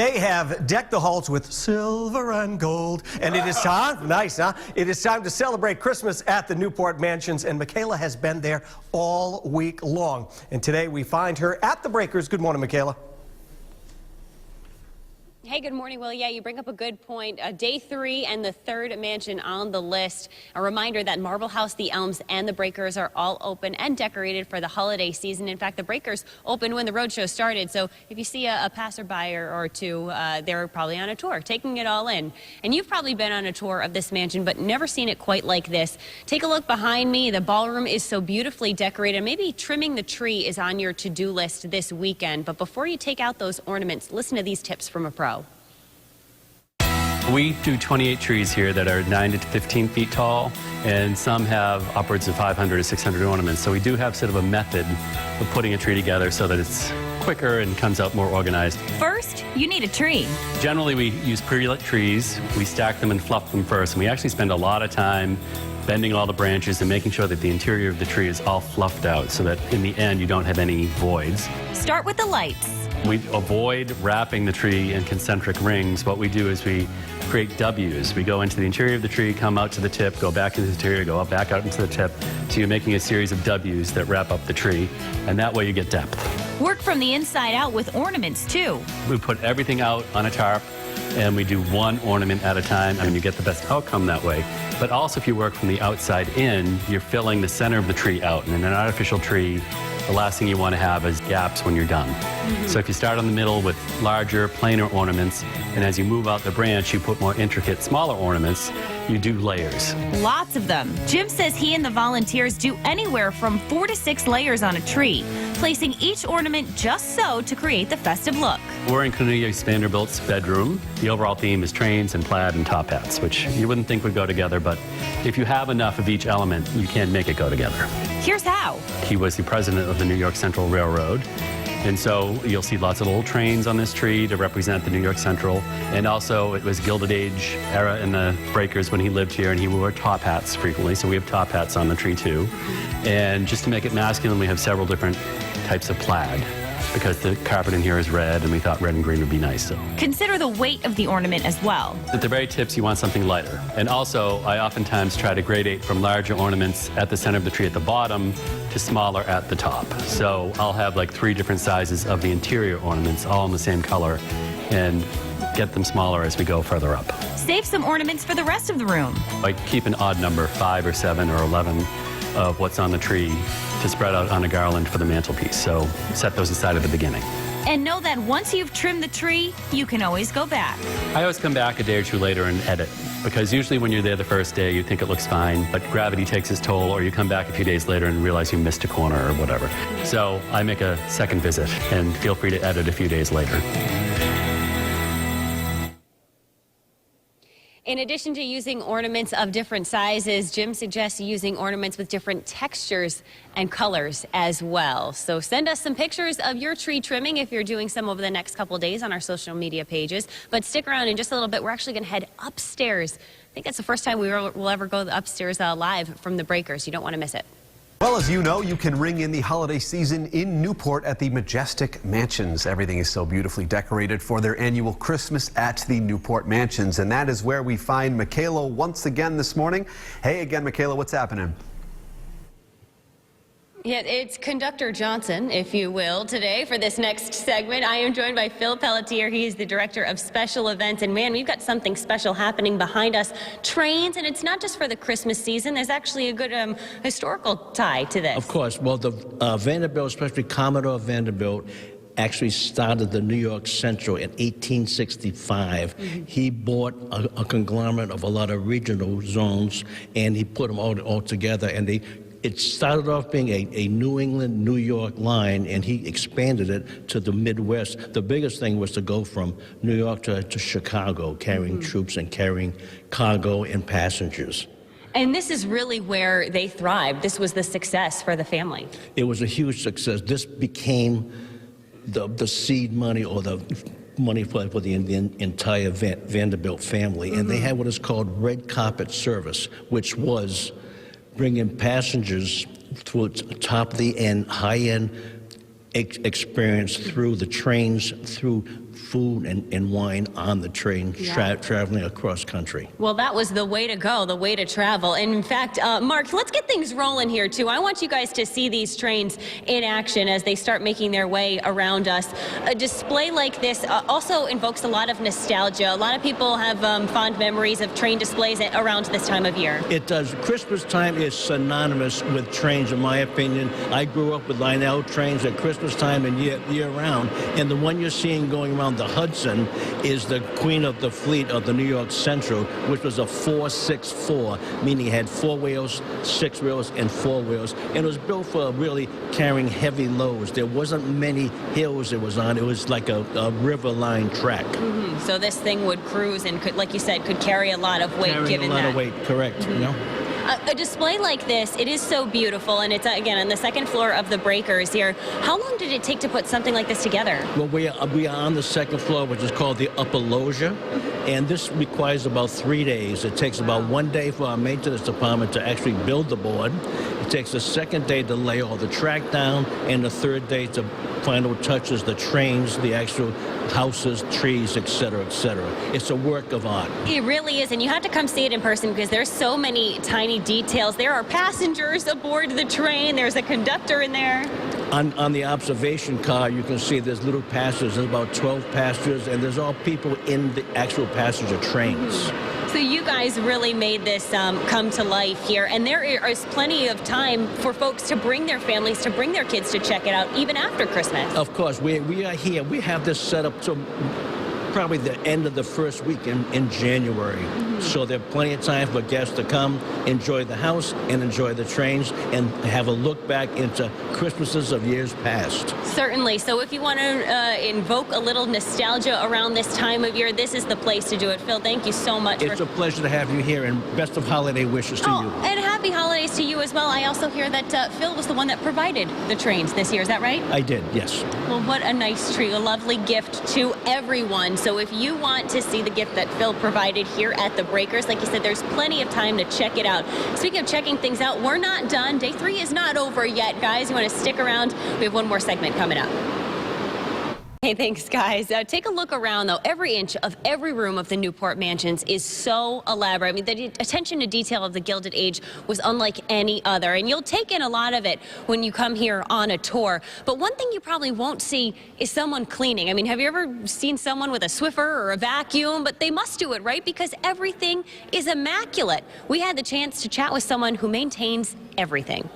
They have decked the halls with silver and gold, and it is time, nice, huh? It is time to celebrate Christmas at the Newport Mansions, and Michaela has been there all week long. And today we find her at the Breakers. Good morning, Michaela. Hey, good morning, Will. Yeah, you bring up a good point. Day 3 and the third mansion on the list. A reminder that Marble House, the Elms, and the Breakers are all open and decorated for the holiday season. In fact, the Breakers opened when the roadshow started. So if you see a passerby or two, they're probably on a tour, taking it all in. And you've probably been on a tour of this mansion, but never seen it quite like this. Take a look behind me. The ballroom is so beautifully decorated. Maybe trimming the tree is on your to-do list this weekend. But before you take out those ornaments, listen to these tips from a pro. We do 28 trees here that are 9 to 15 feet tall, and some have upwards of 500 to 600 ornaments. So we do have sort of a method of putting a tree together so that it's quicker and comes out more organized. First, you need a tree. Generally, we use pre-lit trees. We stack them and fluff them first, and we actually spend a lot of time bending all the branches and making sure that the interior of the tree is all fluffed out so that in the end you don't have any voids. Start with the lights. We avoid wrapping the tree in concentric rings. What we do is we create W's. We go into the interior of the tree, come out to the tip, go back into the interior, go back out into the tip. So you're making a series of W's that wrap up the tree, and that way you get depth. Work from the inside out with ornaments, too. We put everything out on a tarp, and we do one ornament at a time, and you get the best outcome that way. But also, if you work from the outside in, you're filling the center of the tree out. And in an artificial tree, the last thing you want to have is gaps when you're done. So if you start on the middle with larger, plainer ornaments, and as you move out the branch, you put more intricate, smaller ornaments, you do layers. Lots of them. Jim says he and the volunteers do anywhere from 4 to 6 layers on a tree, placing each ornament just so to create the festive look. We're in Cornelius Vanderbilt's bedroom. The overall theme is trains and plaid and top hats, which you wouldn't think would go together, but if you have enough of each element, you can make it go together. Here's how. He was the president of the New York Central Railroad. And so you'll see lots of little trains on this tree to represent the New York Central. And also it was Gilded Age era in the Breakers when he lived here, and he wore top hats frequently. So we have top hats on the tree too. And just to make it masculine, we have several different types of plaid, because the carpet in here is red, and we thought red and green would be nice. So consider the weight of the ornament as well. At the very tips, you want something lighter. And also, I oftentimes try to gradate from larger ornaments at the center of the tree at the bottom to smaller at the top. So I'll have like 3 different sizes of the interior ornaments, all in the same color, and get them smaller as we go further up. Save some ornaments for the rest of the room. I keep an odd number, 5 or 7 or 11, of what's on the tree to spread out on a garland for the mantelpiece. So set those aside at the beginning. And know that once you've trimmed the tree, you can always go back. I always come back a day or two later and edit, because usually when you're there the first day, you think it looks fine, but gravity takes its toll, or you come back a few days later and realize you missed a corner or whatever. So I make a second visit, and feel free to edit a few days later. In addition to using ornaments of different sizes, Jim suggests using ornaments with different textures and colors as well. So send us some pictures of your tree trimming if you're doing some over the next couple of days on our social media pages. But stick around in just a little bit. We're actually going to head upstairs. I think that's the first time we'll ever go upstairs live from the Breakers. You don't want to miss it. Well, as you know, you can ring in the holiday season in Newport at the Majestic Mansions. Everything is so beautifully decorated for their annual Christmas at the Newport Mansions. And that is where we find Michaela once again this morning. Hey again, Michaela, what's happening? Yeah, it's Conductor Johnson, if you will, today for this next segment. I am joined by Phil Pelletier. He is the Director of Special Events. And man, we've got something special happening behind us. Trains, and it's not just for the Christmas season. There's actually a good historical tie to this. Of course. Well, the Vanderbilt, especially Commodore Vanderbilt, actually started the New York Central in 1865. He bought a conglomerate of a lot of regional zones, and he put them all together, and it started off being a New England, New York line, and he expanded it to the Midwest. The biggest thing was to go from New York to Chicago, carrying troops and carrying cargo and passengers. And this is really where they thrived. This was the success for the family. It was a huge success. This became the seed money, or the money for the entire Vanderbilt family. And they had what is called red carpet service, which was bringing passengers through top of the end, high-end experience through the trains, through food and wine on the train, traveling across country. Well, that was the way to go, the way to travel. And in fact, Mark, let's get things rolling here, too. I want you guys to see these trains in action as they start making their way around us. A display like this also invokes a lot of nostalgia. A lot of people have fond memories of train displays around this time of year. It does. Christmas time is synonymous with trains, in my opinion. I grew up with Lionel trains at Christmas time and year-round, and the one you're seeing going around the Hudson is the Queen of the Fleet of the New York Central, which was a 464, meaning it had 4 wheels, 6 wheels, and 4 wheels, and it was built for really carrying heavy loads. There wasn't many hills it was on. It was like a river line track. So this thing would cruise and could, like you said, could carry a lot of weight. Carrying a lot of weight, correct. You know? A display like this, it is so beautiful, and it's, again, on the second floor of the Breakers here. How long did it take to put something like this together? Well, we are on the second floor, which is called the upper loggia, and this requires about 3 days. It takes about 1 day for our maintenance department to actually build the board. It takes a second day to lay all the track down, and the third day to final touches, the trains, the actual houses, trees, etc., etc. It's a work of art. It really is, and you have to come see it in person because there's so many tiny details. There are passengers aboard the train. There's a conductor in there. On the observation car, you can see there's little passengers. There's about 12 passengers, and there's all people in the actual passenger trains. So you guys really made this come to life here, and there is plenty of time for folks to bring their families, to bring their kids to check it out, even after Christmas. Of course, we are here. We have this set up to probably the end of the first week in January. So there's plenty of time for guests to come, enjoy the house, and enjoy the trains, and have a look back into Christmases of years past. Certainly. So if you want to invoke a little nostalgia around this time of year, this is the place to do it. Phil, thank you so much. It's a pleasure to have you here, and best of holiday wishes to you. And happy holidays to you as well. I also hear that Phil was the one that provided the trains this year. Is that right? I did, yes. Well, what a nice treat, a lovely gift to everyone. So if you want to see the gift that Phil provided here at the Breakers, like you said, there's plenty of time to check it out. Speaking of checking things out, we're not done. Day 3 is not over yet, guys. You want to stick around. We have one more segment coming up. Hey, thanks, guys. Take a look around, though. Every inch of every room of the Newport Mansions is so elaborate. I mean, the attention to detail of the Gilded Age was unlike any other, and you'll take in a lot of it when you come here on a tour. But one thing you probably won't see is someone cleaning. I mean, have you ever seen someone with a Swiffer or a vacuum? But they must do it, right? Because everything is immaculate. We had the chance to chat with someone who maintains everything.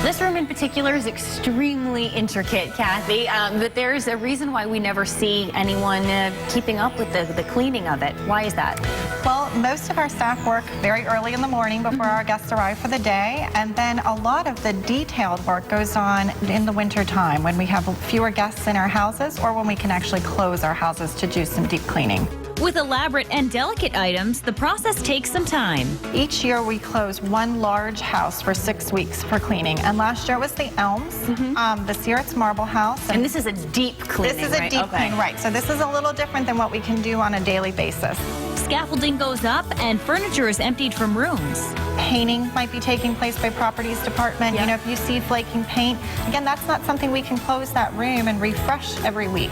This room in particular is extremely intricate, Kathy, but there's a reason why we never see anyone keeping up with the cleaning of it. Why is that? Well, most of our staff work very early in the morning before our guests arrive for the day, and then a lot of the detailed work goes on in the winter time when we have fewer guests in our houses or when we can actually close our houses to do some deep cleaning. With elaborate and delicate items, the process takes some time. Each year we close one large house for 6 weeks for cleaning, and last year was the Elms, the Sierra's Marble House. And this is a deep cleaning, This is a deep clean, right. So this is a little different than what we can do on a daily basis. Scaffolding goes up and furniture is emptied from rooms. Painting might be taking place by Properties Department. You know, if you see flaking paint, again, that's not something we can close that room and refresh every week.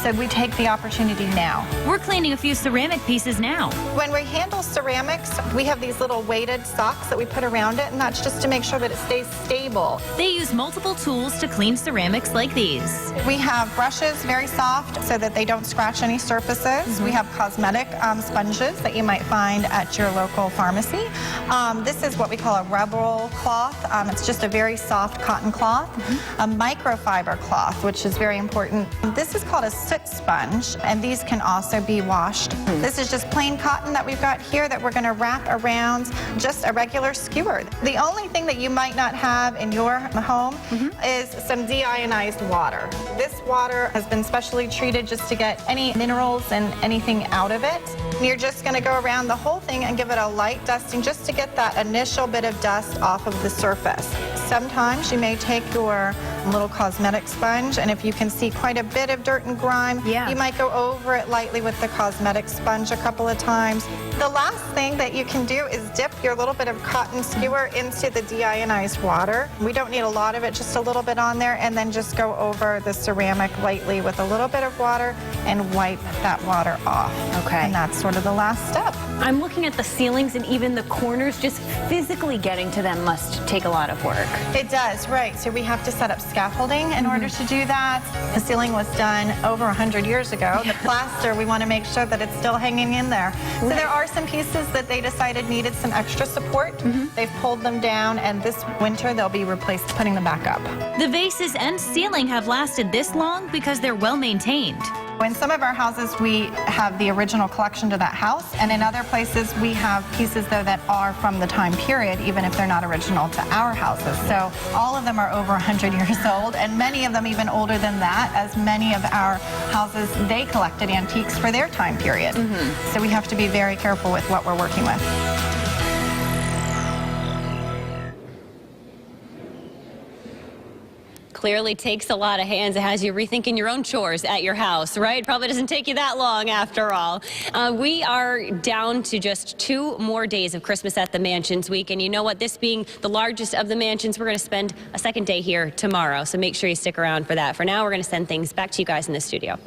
So we take the opportunity now. We're cleaning a few ceramic pieces now. When we handle ceramics, we have these little weighted socks that we put around it, and that's just to make sure that it stays stable. They use multiple tools to clean ceramics like these. We have brushes, very soft, so that they don't scratch any surfaces. We have cosmetic sponges that you might find at your local pharmacy. This is what we call a Rebel cloth. It's just a very soft cotton cloth. A microfiber cloth, which is very important. This is called a soot sponge, and these can also be washed. This is just plain cotton that we've got here that we're going to wrap around just a regular skewer. The only thing that you might not have in your home is some deionized water. This water has been specially treated just to get any minerals and anything out of it. You're just going to go around the whole thing and give it a light dusting just to get that initial bit of dust off of the surface. Sometimes you may take your little cosmetic sponge, and if you can see quite a bit of dirt and grime, Yeah. you might go over it lightly with the cosmetic sponge a couple of times. The last thing that you can do is dip your little bit of cotton skewer into the deionized water. We don't need a lot of it, just a little bit on there, and then just go over the ceramic lightly with a little bit of water and wipe that water off. Okay. And that's sort of the last step. I'm looking at the ceilings and even the corners. Just physically getting to them must take a lot of work. It does, right. So we have to set up scaffolding in order to do that. The ceiling was done over 100 years ago. The plaster, we want to make sure that it's still hanging in there. So there are some pieces that they decided needed some extra support. They've pulled them down, and this winter they'll be replaced, putting them back up. The vases and ceiling have lasted this long because they're well maintained. In some of our houses, we have the original collection to that house, and in other places, we have pieces, though, that are from the time period, even if they're not original to our houses. So all of them are over 100 years old, and many of them even older than that, as many of our houses, they collected antiques for their time period. So we have to be very careful with what we're working with. Clearly takes a lot of hands. It has you rethinking your own chores at your house, right? Probably doesn't take you that long after all. We are down to just 2 more days of Christmas at the Mansions week. And you know what? This being the largest of the mansions, we're going to spend a second day here tomorrow. So make sure you stick around for that. For now, we're going to send things back to you guys in the studio.